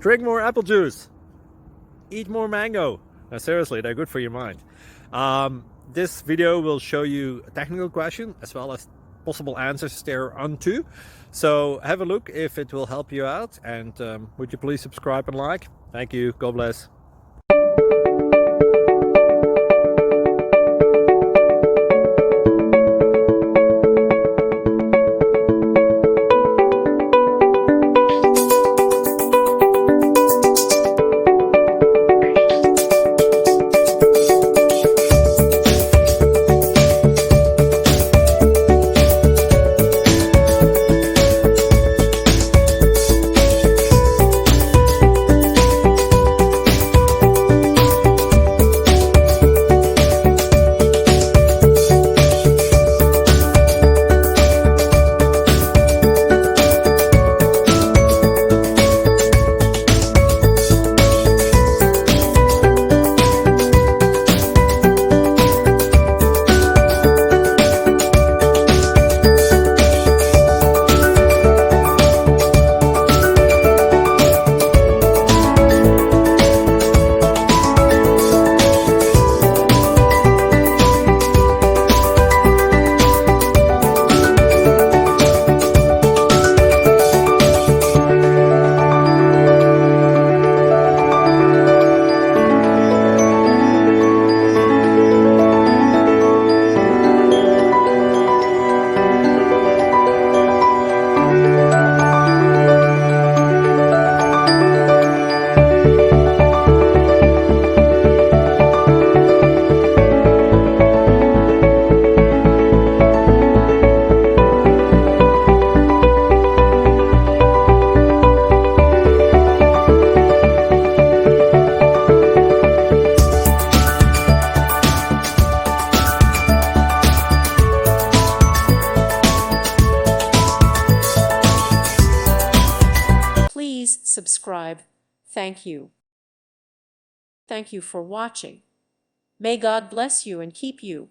Drink more apple juice. Eat more mango. Now, seriously, they're good for your mind. This video will show you a technical question as well as possible answers thereunto. So have a look if it will help you out, and would you please subscribe and like? Thank you. God bless. Please subscribe. Thank you. Thank you for watching. May God bless you and keep you.